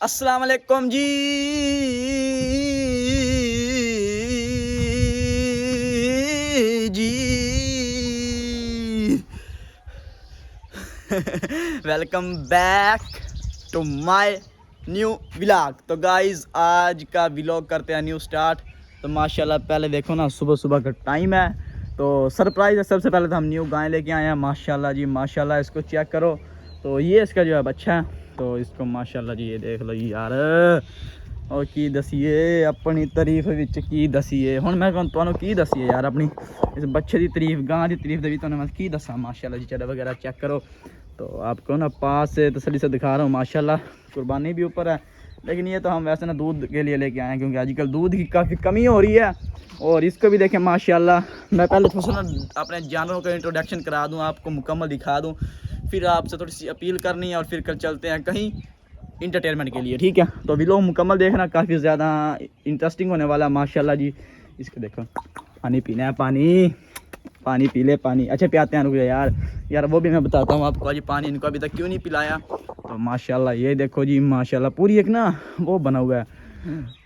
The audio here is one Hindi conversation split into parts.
अस्सलाम वालेकुम जी जी welcome back to my new vlog. तो गाइस आज का व्लॉग करते हैं न्यू स्टार्ट। तो माशाल्लाह पहले देखो ना, सुबह सुबह का टाइम है तो सरप्राइज़ है। सबसे पहले तो हम न्यू गाय लेके आए हैं। माशाल्लाह जी माशाल्लाह, इसको चेक करो। तो ये इसका जो है बच्चा है, तो इसको माशाल्लाह जी ये देख लो जी यार। और की दसीए अपनी तारीफ विच की दसीए। हुण मैं तुहानू की दसीए यार अपनी इस बच्चे की तारीफ, गां की तारीफ भी तुहानू मैं की दसा। माशाल्लाह जी चढ़ा वगैरह चेक करो। तो आपको ना पास से तसल्ली से दिखा रहा हूँ। माशाल्लाह कुर्बानी भी ऊपर है, लेकिन ये तो हम वैसे ना दूध के लिए लेके आए हैं क्योंकि आजकल दूध की काफ़ी कमी हो रही है। और इसको भी देखें माशाल्लाह। मैं पहले थोड़ा सा ना अपने जानवरों का इंट्रोडक्शन करा दूँ, आपको मुकम्मल दिखा दूँ, फिर आपसे थोड़ी सी अपील करनी है और फिर कल चलते हैं कहीं इंटरटेनमेंट के लिए, ठीक है। तो व्लॉग मुकम्मल देखना, काफ़ी ज़्यादा इंटरेस्टिंग होने वाला है माशाल्लाह जी। इसको देखो, पानी पीना है, पानी पानी पी ले पानी। अच्छा पियाते हैं, रुक जा यार वो भी मैं बताता हूँ आपको। आज पानी इनको अभी तक क्यों नहीं पिलाया। तो माशाल्लाह ये देखो जी माशाल्लाह, पूरी एक ना वो बना हुआ है,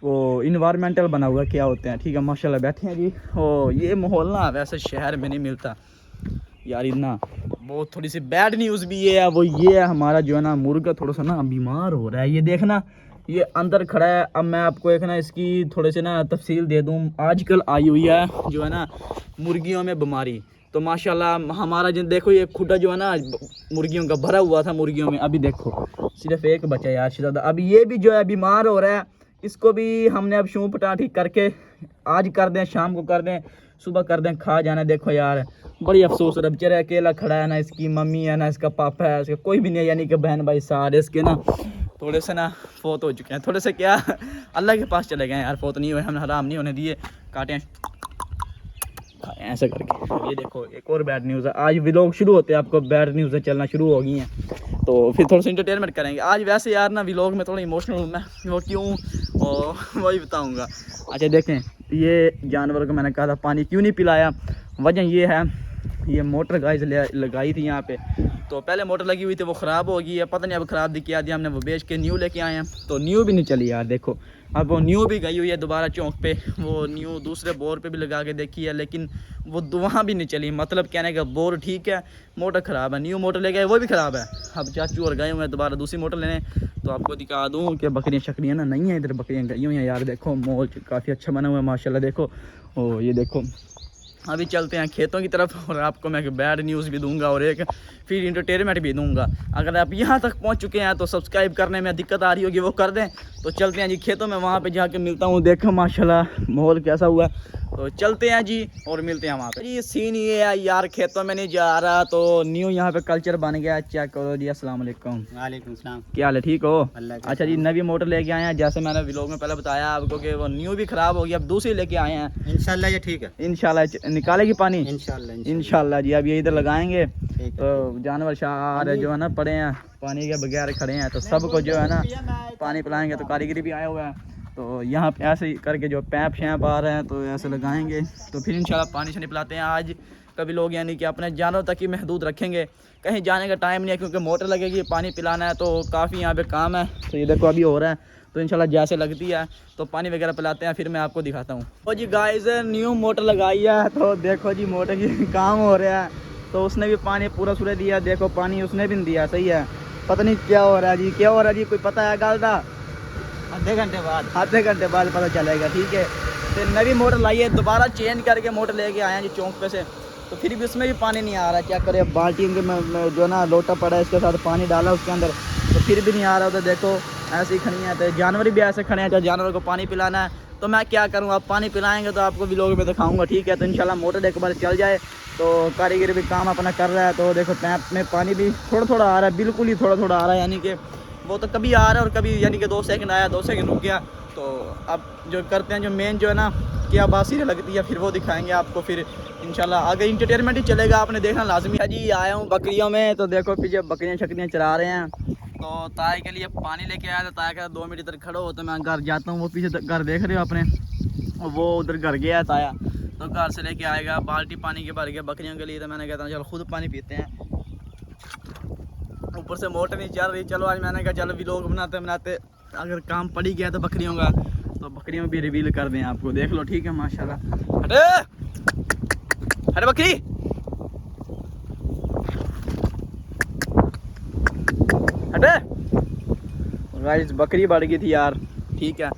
वो इन्वायरमेंटल बना हुआ है, क्या होते हैं, ठीक है। माशाल्लाह बैठे हैं जी। ओ ये माहौल ना वैसे शहर में नहीं मिलता यार इतना। वो थोड़ी सी बैड न्यूज़ भी ये है, वो ये है हमारा जो है ना मुर्गा थोड़ा सा ना बीमार हो रहा है। ये देखना, ये अंदर खड़ा है। अब मैं आपको एक ना इसकी थोड़े से ना तफसील दे दूँ। आजकल आई हुई है जो है ना मुर्गियों में बीमारी। तो माशाल्लाह हमारा जो देखो ये खुटा जो है ना मुर्गियों का भरा हुआ था मुर्गियों में, अभी देखो सिर्फ एक बचा यार ज़्यादा। अभी ये भी जो है बीमार हो रहा है। इसको भी हमने अब शूँ पटाठी करके आज कर दें, शाम को कर दें, सुबह कर दें, खा जाना। देखो यार बड़ी अफसोस हो रहा है, बेचारा अकेला खड़ा है ना, इसकी मम्मी है ना, इसका पापा है, इसका कोई भी नहीं है, यानी कि बहन भाई सारे इसके ना थोड़े से ना फोत हो चुके हैं। थोड़े से क्या अल्लाह के पास चले गए यार, फोत नहीं हुए, हमने हराम नहीं होने दिए, काटें ऐसे करके। ये देखो एक और बैड न्यूज़ है। आज व्लॉग शुरू होते हैं आपको बैड न्यूज़ें चलना शुरू हो गई हैं, तो फिर थोड़ा सा इंटरटेनमेंट करेंगे आज। वैसे यार ना व्लॉग में थोड़ा इमोशनल हूँ मैं, वो क्यों और वही बताऊँगा। अच्छा देखें, ये जानवर को मैंने कहा था पानी क्यों नहीं पिलाया, वजह ये है, ये मोटर गाइस लगाई थी यहाँ पे। तो पहले मोटर लगी हुई थी, वो ख़राब हो गई है, पता नहीं अब ख़राब दिखा दिया हमने, वो बेच के न्यू लेके आए हैं। तो न्यू भी नहीं चली यार, देखो अब वो न्यू भी गई हुई है दोबारा चौक पे। वो न्यू दूसरे बोर पे भी लगा के देखी है, लेकिन वो वहाँ भी नहीं चली। मतलब कहने का बोर ठीक है, मोटर ख़राब है। न्यू मोटर ले गए, वो भी ख़राब है। अब चाचू और गए हुए हैं दोबारा दूसरी मोटर लेने। तो आपको दिखा दूँ कि बकरियाँ शकरियाँ ना नहीं हैं, इधर बकरियाँ गई हुई हैं यार। देखो मॉल काफ़ी अच्छा बना हुआ है माशाल्लाह। देखो ओ ये देखो, अभी चलते हैं खेतों की तरफ और आपको मैं बैड न्यूज़ भी दूंगा और एक फिर इंटरटेनमेंट भी दूंगा। अगर आप यहाँ तक पहुँच चुके हैं तो सब्सक्राइब करने में दिक्कत आ रही होगी, वो कर दें। तो चलते हैं जी खेतों में, वहाँ पे जाके मिलता हूँ। देखो माशाल्लाह माहौल कैसा हुआ है, तो चलते हैं जी और मिलते हैं वहाँ पे जी। सीन ये है यार, खेतों में नहीं जा रहा, तो न्यू यहाँ पे कल्चर बन गया। चेक करो जी। अस्सलाम वालेकुम। वालेकुम सलाम। क्या हाल है, ठीक हो? अल्लाह का अच्छा जी, नवी मोटर लेके आए हैं, जैसे मैंने व्लॉग में पहले बताया आपको कि वो न्यू भी ख़राब हो गई, अब दूसरी लेके आए हैं। इंशाल्लाह ये ठीक है, इंशाल्लाह निकालेगी पानी, इंशाल्लाह इंशाल्लाह जी। अब ये इधर लगाएंगे ठीक तो जानवर शार जो है ना पड़े हैं पानी के बगैर खड़े हैं, तो सबको जो है ना पानी पिलाएंगे। तो कारीगरी भी आया हुआ है, तो यहाँ पे ऐसे ही करके जो पैप शैप आ रहे हैं तो ऐसे लगाएंगे, तो फिर इंशाल्लाह पानी से पिलाते हैं। आज कभी लोग यानी कि अपने जानवर तक ही महदूद रखेंगे, कहीं जाने का टाइम नहीं है क्योंकि मोटर लगेगी, पानी पिलाना है, तो काफ़ी यहाँ पे काम है। तो ये देखो अभी हो रहा है, तो इंशाल्लाह जैसे लगती है तो पानी वगैरह पिलाते हैं, फिर मैं आपको दिखाता हूँ। तो जी गाइस न्यू मोटर लगाई है, तो देखो जी मोटर की काम हो रहा है। तो उसने भी पानी पूरा सूरे दिया, देखो पानी उसने भी नहीं दिया, सही है। पता नहीं क्या हो रहा है जी, क्या हो रहा है जी, कोई पता है गल का? आधे घंटे बाद पता चलेगा, ठीक है। तो नवी मोटर लाइए, दोबारा चेंज करके मोटर लेके आए हैं जी चौंक पे से, तो फिर भी उसमें भी पानी नहीं आ रहा। क्या करें, बाल्टी में जो ना लोटा पड़ा है इसके साथ पानी डाला उसके अंदर, तो फिर भी नहीं आ रहा। तो देखो ऐसे ही खड़ी है, तो जानवर भी ऐसे खड़े हैं, तो जानवर को पानी पिलाना है, तो मैं क्या करूँ, आप पानी पिलाएंगे तो आपको व्लॉग में दिखाऊंगा, ठीक है। तो इंशाल्लाह मोटर एक बार चल जाए, तो कारीगर भी काम अपना कर रहा है। तो देखो पैप में पानी भी थोड़ा थोड़ा आ रहा है, बिल्कुल ही थोड़ा थोड़ा आ रहा है, यानी कि वो तो कभी आ रहा है और कभी यानी कि 2 सेकंड आया 2 सेकंड रुक गया। तो अब जो करते हैं, जो मेन जो है ना क्या बासी लगती है, फिर वो दिखाएंगे आपको। फिर इंशाल्लाह आगे इंटरटेनमेंट ही चलेगा, आपने देखना लाजमी है जी। आया हूँ बकरियों में, तो देखो पीछे बकरियाँ शकरियाँ चरा रहे हैं। तो ताए के लिए पानी लेके आया था, ताए का 2 मिनट इधर खड़ो हो, तो मैं घर जाता हूँ। वो पीछे घर देख रहे हो अपने, वो उधर घर गया है ताया, तो घर से लेके आएगा बाल्टी पानी के भर के बकरियों के लिए। तो मैंने कहता हूँ चलो खुद पानी पीते हैं, ऊपर से मोटर नहीं चल रही। चलो आज मैंने कहा चलो व्लॉग बनाते बनाते अगर काम पड़ ही गया तो बकरियों का, तो बकरियों भी रिवील कर दें आपको, देख लो ठीक है माशाल्लाह। अरे अरे बकरी, अरे गाइस बकरी बढ़ गई थी यार, ठीक है।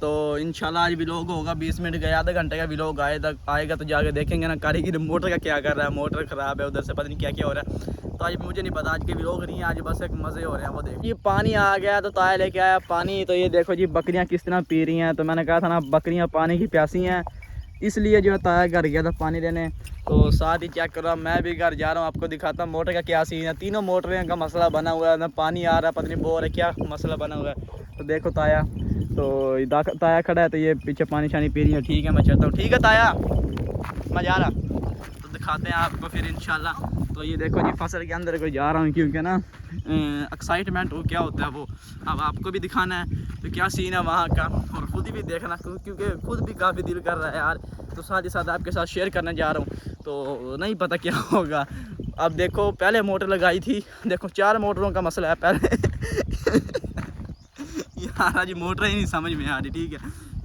तो इंशाल्लाह आज व्लॉग होगा 20 मिनट का, आधा घंटे का व्लॉग आएगा तो जाके देखेंगे ना कारीगर मोटर का क्या कर रहा है, मोटर ख़राब है उधर से पता नहीं क्या क्या हो रहा है। तो आज मुझे नहीं पता, आज के व्लॉग नहीं है, आज बस एक मज़े हो रहे हैं वो देखो। ये पानी आ गया तो ताया लेके आया पानी, तो ये देखो जी बकरियाँ किस तरह पी रही हैं। तो मैंने कहा था ना बकरियाँ पानी की प्यासी हैं, इसलिए जो है ताया घर गया था पानी लेने। तो साथ ही चेक करो मैं भी घर जा रहा हूँ, आपको दिखाता हूँ मोटर का क्या सीन है। तीनों मोटरें का मसला बना हुआ है, ना पानी आ रहा है, पता नहीं बोर है क्या मसला बना हुआ है। तो देखो ताया, तो ताया खड़ा है, तो ये पीछे पानी शानी पी रही है। ठीक है मैं चलता हूँ, ठीक है ताया मैं जा रहा, तो दिखाते हैं आपको फिर इंशाल्लाह। तो ये देखो जी फसल के अंदर को जा रहा हूँ, क्योंकि ना एक्साइटमेंट वो क्या होता है वो अब आपको भी दिखाना है, तो क्या सीन है वहाँ का, और ख़ुद भी देखना, क्योंकि खुद भी काफ़ी दिल कर रहा है यार। तो साथ ही साथ आपके साथ शेयर करने जा रहा हूँ, तो नहीं पता क्या होगा। अब देखो पहले मोटर लगाई थी, देखो 4 मोटरों का मसला है पहले यार आज मोटर ही नहीं समझ में आ रही, ठीक है।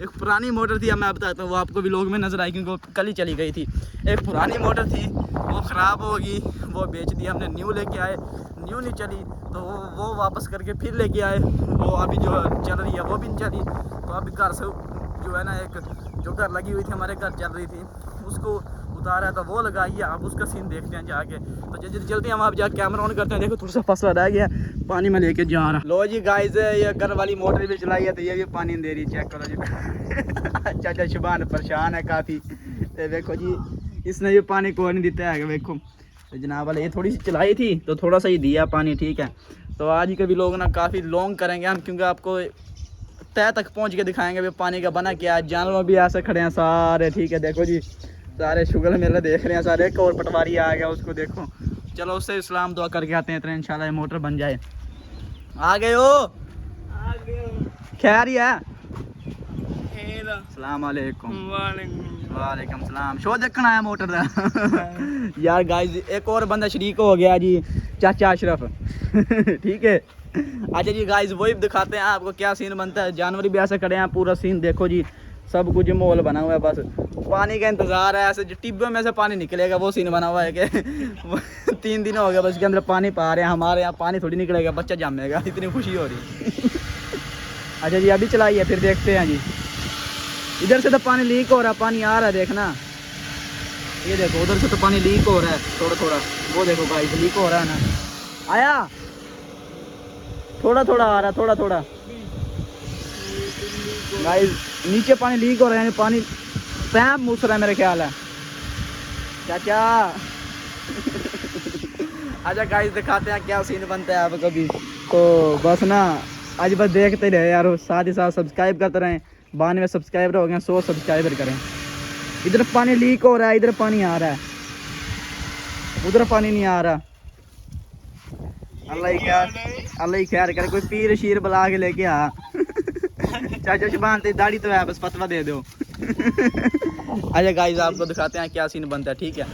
एक पुरानी मोटर थी, अब मैं बताता हूँ, वो आपको भी लोग में नज़र आई क्योंकि वो कल ही चली गई थी। एक पुरानी मोटर थी वो ख़राब होगी, वो बेच दी हमने, न्यू लेके आए, न्यू नहीं चली तो वो वापस करके फिर लेके आए, वो अभी जो चल रही है वो भी नहीं चली। तो अभी घर से जो है ना एक जो घर लगी हुई थी हमारे घर चल रही थी, उसको उतारा है तो वो लगाई है। अब उसका सीन देखते हैं जाके, तो जल्दी चलते हैं हम, आप जाके कैमरा ऑन करते हैं। देखो थोड़ा सा फसला रह गया, पानी में लेके जा रहा। लो जी गाइस ये घर वाली मोटर भी चलाई है, तो ये भी पानी दे रही है, चेक करो जी चाचा शुभान परेशान है काफ़ी। तो देखो जी इसने भी पानी को नहीं देता है, देखो तो जनाब वाले ये थोड़ी सी चलाई थी तो थोड़ा सा ही दिया पानी, ठीक है। तो आज के भी लोग ना काफ़ी लॉन्ग करेंगे हम, क्योंकि आपको तय तक पहुंच के दिखाएंगे भी पानी का बना क्या है। जानवर भी ऐसे खड़े हैं सारे, ठीक है। देखो जी सारे शुगर मेला देख रहे हैं सारे, एक और पटवारी आ गया उसको देखो। चलो उससे इस्लाम दुआ करके आते हैं, इतना इंशाल्लाह ये मोटर बन जाए। आ गए हो, खैर ही है, अस्सलाम वालेकुम। वालेकुम सलाम। शो देखना आया मोटर का यार गाइस एक और बंदा शरीक हो गया जी, चाचा अशरफ ठीक है। अच्छा जी गाइस वही दिखाते हैं आपको क्या सीन बनता है। जानवर भी ऐसे खड़े हैं, पूरा सीन देखो जी, सब कुछ माहौल बना हुआ है, बस पानी का इंतज़ार है। ऐसे जो टिब्बों में से पानी निकलेगा वो सीन बना हुआ है कि 3 दिन हो गया बस के अंदर पानी पा रहे हैं। हमारे यहाँ पानी थोड़ी निकलेगा, बच्चा जमेगा, इतनी खुशी हो रही अच्छा जी अभी चलाइए फिर देखते हैं जी। इधर से तो पानी लीक हो रहा है, पानी आ रहा है देखना, ये देखो उधर से तो पानी लीक हो रहा है थोड़ा थोड़ा, वो देखो गाइस लीक हो रहा है ना, आया थोड़ा थोड़ा आ रहा, थोड़ा थोड़ा गाइस नीचे पानी लीक हो रहा है, यानी पानी पैप मूस रहा है मेरे ख्याल है चाचा अच्छा गाइस दिखाते हैं क्या सीन बनता है आप कभी। तो बस ना आज बस देखते रहे यार, साथ ही साथ सब्सक्राइब करते रहें। 92 सब्सक्राइबर हो गए, 100 सब्सक्राइबर करें। इधर पानी लीक हो रहा है, इधर पानी आ रहा है, उधर पानी नहीं आ रहा। अल्लाह ही खैर करे, कोई पीर शीर बुला के लेके आ चाचा शुभान तेरी दाढ़ी तो है, बस फतवा दे दो अच्छा गाइस आपको दिखाते हैं क्या सीन बनता है, ठीक है।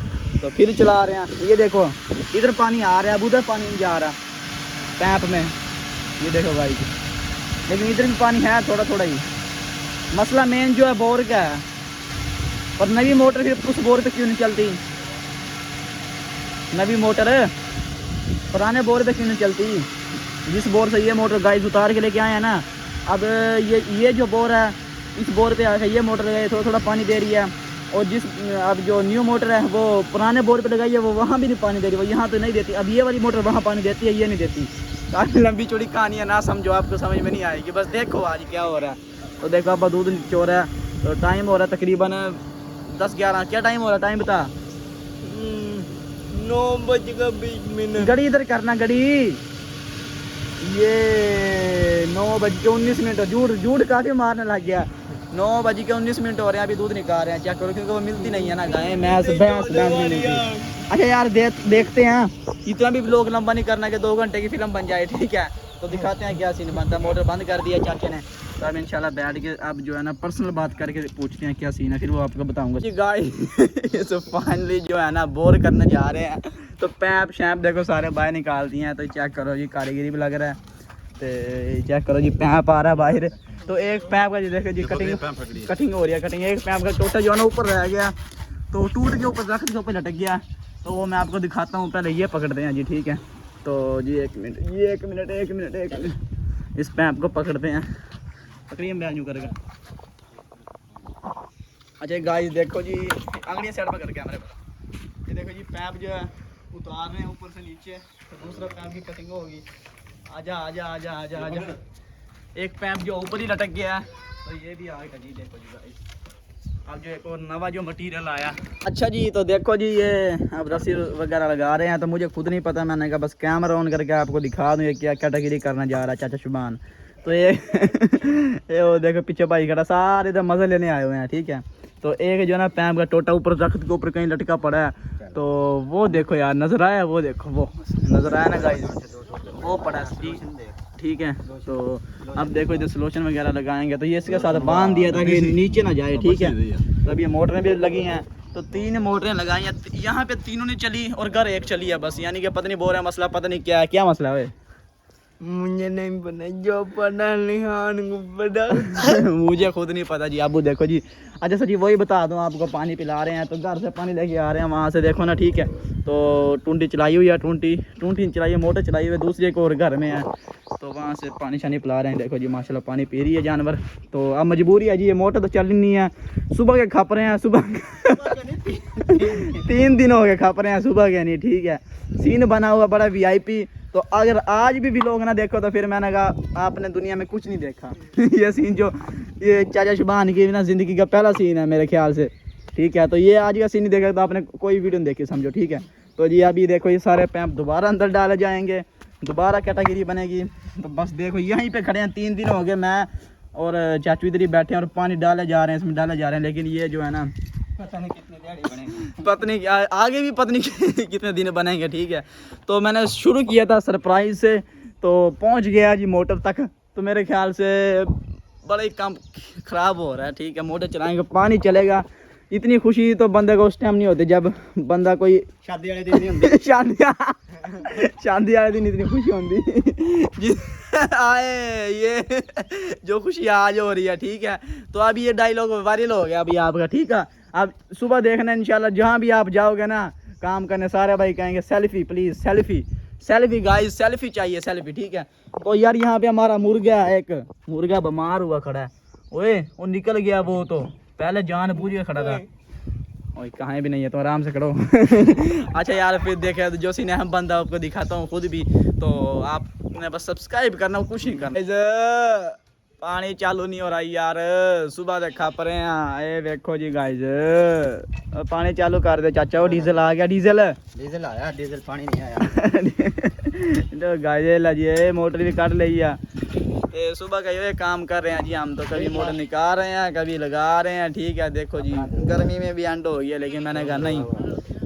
तो फिर चला रहे हैं, ये देखो इधर पानी आ रहा है, अब उधर पानी नहीं जा रहा पैप में, ये देखो गाइस, लेकिन इधर भी पानी है थोड़ा थोड़ा ही। मसला मेन जो है बोर का है, और नवी मोटर फिर उस बोर पे क्यों नहीं चलती, नवी मोटर पुराने बोर पे क्यों नहीं चलती। जिस बोर से ये मोटर गाइस उतार के लेके आए हैं ना, अब ये जो बोर है इस बोर पे आके ये मोटर लगाई थोड़ा थोड़ा पानी दे रही है, और जिस अब जो न्यू मोटर है वो पुराने बोर पे लगाई है, वो वहाँ भी नहीं पानी दे रही, वो यहाँ तो नहीं देती। अब ये वाली मोटर वहाँ पानी देती है, ये नहीं देती। काफ़ी लंबी चौड़ी कहानी है, ना समझो आपको समझ में नहीं आएगी, बस देखो आज क्या हो रहा है। तो देखो अब दूध चो रहा है, तो टाइम हो रहा है तकरीबन 10-11, क्या टाइम हो रहा है टाइम बता। 9:20 घड़ी इधर करना घड़ी, ये 9:19 झूठ काफ़ी मारने लग गया। 9:19 हो रहे हैं, अभी दूध निकाल रहे हैं, चेक करो, क्योंकि वो मिलती नहीं है ना गाय भैंस नहीं मिलती। अच्छा यार देखते हैं, इतना भी लोग लंबा नहीं करना कि 2 घंटे की फिल्म बन जाए, ठीक है। तो दिखाते हैं क्या सीन बनता है। मोटर बंद कर दिया चाचा ने, तो अब इंशाल्लाह बैठ के अब जो है ना पर्सनल बात करके पूछते हैं क्या सीन है, फिर वो आपको बताऊंगा जी गाइस। तो फाइनली जो है ना बोर करने जा रहे हैं, तो पैप शैप देखो सारे बाहर निकाल दिए हैं, तो चेक करो जी कारीगरी भी लग रहा है। तो चेक करो जी पैप आ रहा है बाहर। तो एक पैप का जी देखो जी कटिंग हो रही है कटिंग। एक पैप का टोटा जो है ना ऊपर रह गया तो टूट के ऊपर रख के ऊपर लटक गया। तो वो मैं आपको दिखाता हूँ, पहले ये पकड़ते हैं जी ठीक है। तो जी एक मिनट इस पैप को पकड़ते हैं, पकड़िए मैं यूँ करेगा। अच्छा गाइस देखो जी अंगड़ी साइड पर करके हमारे पास ये देखो जी पैप जो है उतार रहे हैं ऊपर से नीचे। तो दूसरा पैप की कटिंग होगी। आजा आजा आजा आजा आजा। एक पैप जो ऊपर ही लटक गया है तो ये भी आएगा जी। देखो जी गाइस अब जो एक और नवा जो मटेरियल आया। अच्छा जी तो देखो जी ये अब रस्सी वगैरह लगा रहे हैं। तो मुझे खुद नहीं पता, मैंने कहा बस कैमरा ऑन करके आपको दिखा दूँ ये क्या कैटेगरी करने जा रहा है चाचा शुभान। तो ये वो देखो पीछे भाई खड़ा, सारे इधर मज़े लेने आए हुए हैं ठीक है। तो एक जो है ना पैप का टोटा ऊपर दरख्त के ऊपर कहीं लटका पड़ा है। तो वो देखो यार नज़र आया, वो देखो वो नज़र आया ना गाइस, वो पड़ा ठीक है। तो अब देखो इधर सलोशन वगैरह लगाएंगे। तो ये इसके साथ बांध दिया ताकि नीचे ना जाए ठीक है। तो अब ये मोटरें भी लगी हैं तो 3 मोटरें लगाई हैं। यहाँ पे तीनों नहीं चली और घर एक चली है बस, यानी कि पता नहीं बोल रहा है मसला, पता नहीं क्या है। क्या मसला है मुझे नहीं पता, जो पता निहान को पता। मुझे खुद नहीं पता जी। अब देखो जी अच्छा सर जी वही बता दूं आपको, पानी पिला रहे हैं तो घर से पानी लेके आ रहे हैं वहाँ से देखो ना ठीक है। तो टूंटी चलाई हुई है, टूंटी चलाई है, मोटर चलाई हुई है, दूसरी एक और घर में है। तो वहाँ से पानी शानी पिला रहे हैं। देखो जी माशाल्लाह पानी पी रही है जानवर। तो अब मजबूरी है जी, ये मोटर तो चल नहीं है। सुबह के खप रहे हैं, सुबह 3 दिन हो गए खप रहे हैं, सुबह के नहीं ठीक है। सीन बना हुआ बड़ा VIP। तो अगर आज भी लोग ना देखो तो फिर मैंने कहा आपने दुनिया में कुछ नहीं देखा। ये सीन जो ये चाचा शुभान की ना ज़िंदगी का पहला सीन है मेरे ख्याल से ठीक है। तो ये आज का सीन नहीं देखा तो आपने कोई वीडियो नहीं देखी समझो ठीक है। तो जी अभी देखो ये सारे पैप दोबारा अंदर डाले जाएंगे, दोबारा कैटेगरी बनेगी। तो बस देखो यहीं पे खड़े हैं, 3 दिन हो गए मैं और चाचू इधर ही बैठे हैं और पानी डाले जा रहे हैं, इसमें डाले जा रहे हैं। लेकिन ये जो है ना पता नहीं कितने दिहाड़ी बनेंगे, पता नहीं आगे भी पता नहीं कितने दिन बनेंगे ठीक है। तो मैंने शुरू किया था सरप्राइज से, तो पहुंच गया जी मोटर तक। तो मेरे ख्याल से बड़ा ही काम ख़राब हो रहा है ठीक है। मोटर चलाएंगे पानी चलेगा। इतनी खुशी तो बंदे को उस टाइम नहीं होती जब बंदा कोई शादी वाले दिन नहीं होंगे। शादी वाले दिन इतनी खुशी होती आए ये जो खुशी आज हो रही है ठीक है। तो अभी ये डायलॉग वायरल हो गया अभी आपका ठीक है। अब सुबह देखना इंशाल्लाह जहाँ भी आप जाओगे ना काम करने सारे भाई कहेंगे selfie please, selfie guys, selfie चाहिए सेल्फी ठीक है। तो यार यहाँ पे हमारा मुर्गा है, एक मुर्गा बीमार हुआ खड़ा है। ओए वो निकल गया, वो तो पहले जान बूझ के खड़ा था। ओए कहाँ भी नहीं है तो आराम से खड़ो। अच्छा यार फिर देखे तो जो सीन हम बंदा आपको दिखाता हूँ खुद भी। तो आपने बस सब्सक्राइब करना, कुछ नहीं करना। पानी चालू नहीं हो रहा यार, सुबह देखा पर ये देखो जी गाइस पानी चालू कर दे चाचा। वो डीजल आ गया, डीजल आया, डीजल पानी नहीं आया। तो गाइस जी मोटर भी काट ली है। तो सुबह का ये काम कर रहे हैं जी हम। तो कभी मोटर निकाल रहे हैं, कभी लगा रहे हैं ठीक है। देखो जी गर्मी में भी एंड हो गया, लेकिन मैंने कहा नहीं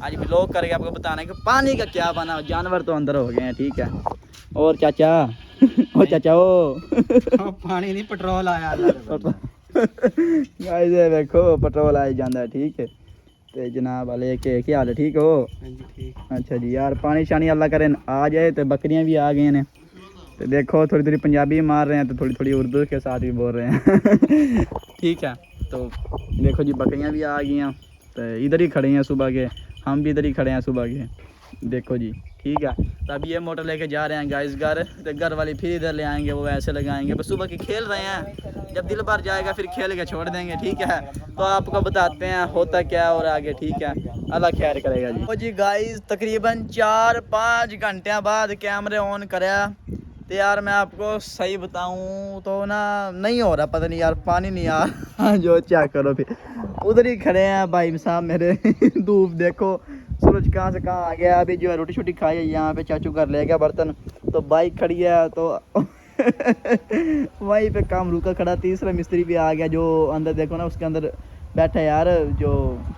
आज व्लॉग करके आपको बताना है कि पानी का क्या बना। जानवर तो अंदर हो गए हैं ठीक है। और चाचा ओ चाचा ओ पानी नहीं पेट्रोल आया। गाइस देखो पेट्रोल आ जाता है ठीक है। तो जनाब वाले के क्या हाल है, ठीक हो? अच्छा जी यार पानी शानी अल्लाह करे आ जाए। तो बकरियां भी आ गई ने। तो देखो थोड़ी थोड़ी पंजाबी मार रहे हैं तो थोड़ी थोड़ी उर्दू के साथ भी बोल रहे हैं। ठीक है। तो देखो जी बकरियां भी आ गई हैं। तो इधर ही खड़े हैं सुबह के, हम भी इधर ही खड़े हैं सुबह के। देखो जी ठीक है। तो अभी ये मोटर लेके जा रहे हैं गाइस घर। तो घर वाली फिर इधर ले आएंगे, वो ऐसे लगाएंगे। बस सुबह के खेल रहे हैं, जब दिल भर जाएगा फिर खेल के छोड़ देंगे ठीक है। तो आपको बताते हैं होता क्या और आगे ठीक है। अल्लाह खैर करेगा जी। तो जी गाइस तकरीबन 4-5 घंटे बाद कैमरे ऑन कराया। तो यार मैं आपको सही बताऊं तो ना नहीं हो रहा, पता नहीं यार पानी नहीं आ रहा। जो चेक करो फिर उधर ही खड़े हैं भाई साहब मेरे। धूप देखो सूरज कहाँ से कहाँ आ गया। अभी जो है रोटी शोटी खाई है यहाँ पे, चाचू कर ले गया बर्तन। तो बाइक खड़ी है तो वहीं पे काम रुका खड़ा। तीसरा मिस्त्री भी आ गया जो अंदर देखो ना उसके अंदर बैठा है यार, जो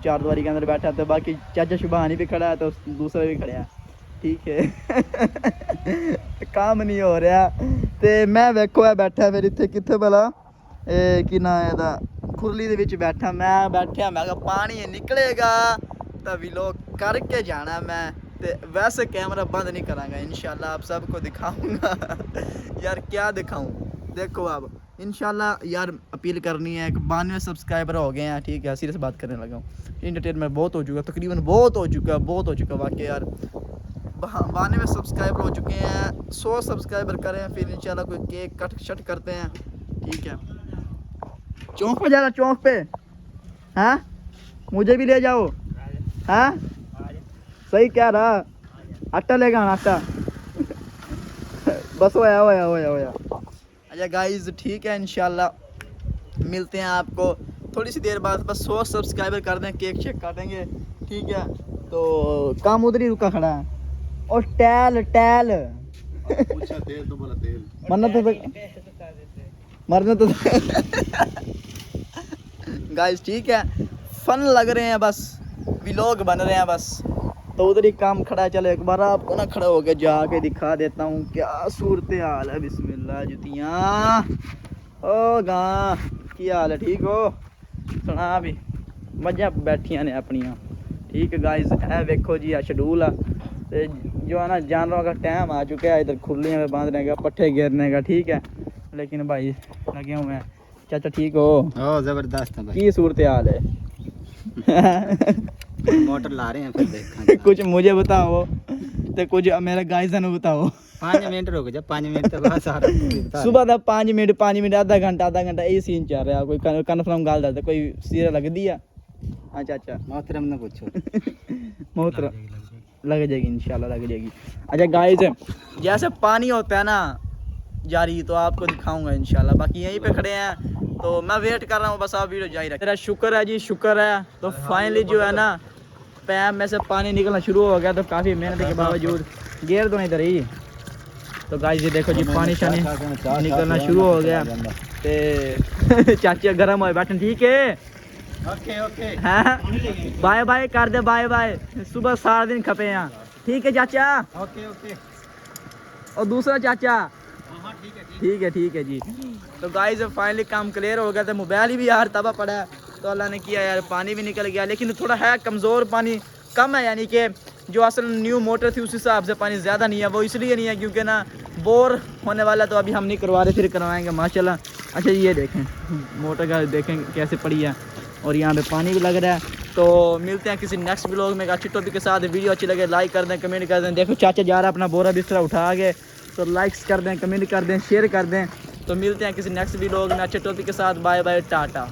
4 दीवारी के अंदर बैठा है। तो बाकी चाचा शुभानी भी खड़ा है तो दूसरा भी खड़ा है ठीक है। काम नहीं हो रहा। तो मैं वेखो है बैठा फिर इतने कितने भला कि ना खुरली दे विच बैठा। मैं बैठा मैं पानी निकलेगा तो व्लॉग करके जाना मैं। वैसे कैमरा बंद नहीं करांगा इंशाल्लाह, आप सबको दिखाऊंगा। यार क्या दिखाऊं, देखो अब इंशाल्लाह यार अपील करनी है। 92 सब्सक्राइबर हो गए हैं, ठीक है, सीरियस बात करने लगा हूँ। इंटरटेनमेंट बहुत हो चुका, तकरीबन बहुत हो चुका वाकई यार। 92 सब्सक्राइबर हो चुके हैं, 100 सब्सक्राइबर करें फिर इंशाल्लाह कोई केक कट शट करते हैं, ठीक है। चौक पे जाना, चौक पे, हाँ मुझे भी ले जाओ, हाँ सही कह रहा, आटा लेगा आटा। बस होया। अच्छा गाइस ठीक है, इंशाल्लाह मिलते हैं आपको थोड़ी सी देर बाद। बस 100 सब्सक्राइबर कर दें, केक शेक काटेंगे, ठीक है। तो काम उधर ही रुका खड़ा है। और टैल पूछा तेल तो बोला तेल। मरना तो गाइस ठीक है, फन लग रहे हैं, बस व्लॉग बन रहे हैं बस। तो उधर ही काम खड़ा है। चलो एक बार आपको ना खड़ा होकर जाके दिखा देता हूँ क्या सूरत हाल है। बिस्मिल्लाह जुतियाँ ओ गा की हाल है, ठीक हो? सुना भी मजा बैठिया ने अपनिया, ठीक है गाइस। है देखो जी आ शेड्यूल है जो है ना, जानवरों का टाइम आ चुका है। इधर खुरलियों में बांधने का, पट्ठे घेरने का, ठीक है। लेकिन भाई लगे हुए हैं। चाचा ठीक हो? जबरदस्त है भाई। की सूरत हाल है? मोटर ला रहे हैं फिर देखा। कुछ मुझे बताओ तो कुछ मेरे गाइस ने बताओ। 5 मिनट रुक जा, 5 मिनट तो बस आ रहा। सुबह का 5 मिनट आधा घंटा यही सीन चल रहा है। कोई कन्फर्म गाल दे, कोई सीरियल लग दी है? अच्छा अच्छा मोहतरम ने पूछो। मोहतरम लग जाएगी, इंशाल्लाह लग जाएगी। अच्छा गाइस जैसे पानी होता है ना जारी, तो आपको दिखाऊंगा इंशाल्लाह। बाकी यहीं पे खड़े हैं तो मैं वेट कर रहा हूँ, बस आप वीडियो जारी रखें। तेरा शुक्र है जी, शुक्र है। तो फाइनली जो है ना पैप में से पानी निकलना शुरू हो गया। तो काफ़ी मेहनत के बावजूद गेर दो इधर ही। तो गाइस ये देखो जी पानी शानी निकलना शुरू हो गया। ते चाचा गर्म हो बैठे, ठीक है। ओके ओके हैं बाय बाय कर दे, बाय बाय। सुबह सारा दिन खपे हैं, ठीक है चाचा। Okay okay. और दूसरा चाचा हाँ ठीक है जी। तो गाइस फाइनली काम क्लियर हो गया था। मोबाइल भी यार तबाह पड़ा है, तो अल्लाह ने किया यार पानी भी निकल गया। लेकिन थोड़ा है कमज़ोर, पानी कम है, यानी कि जो असल न्यू मोटर थी उस हिसाब से पानी ज़्यादा नहीं है। वो इसलिए नहीं है क्योंकि ना बोर होने वाला, तो अभी हम नहीं करवा रहे, फिर करवाएंगे माशाल्लाह। अच्छा ये देखें मोटर का, देखें कैसे पड़ी है, और यहाँ पे पानी भी लग रहा है। तो मिलते हैं किसी नेक्स्ट व्लॉग में अच्छी टॉपिक के साथ। वीडियो अच्छी लगे लाइक कर दें, कमेंट कर दें। देखो चाचा जा रहा है अपना बोरा बिस्तरा उठा के, तो लाइक्स कर दें, कमेंट कर दें, शेयर कर दें। तो मिलते हैं किसी नेक्स्ट व्लॉग में अच्छे टॉपिक के साथ। Bye bye Tata.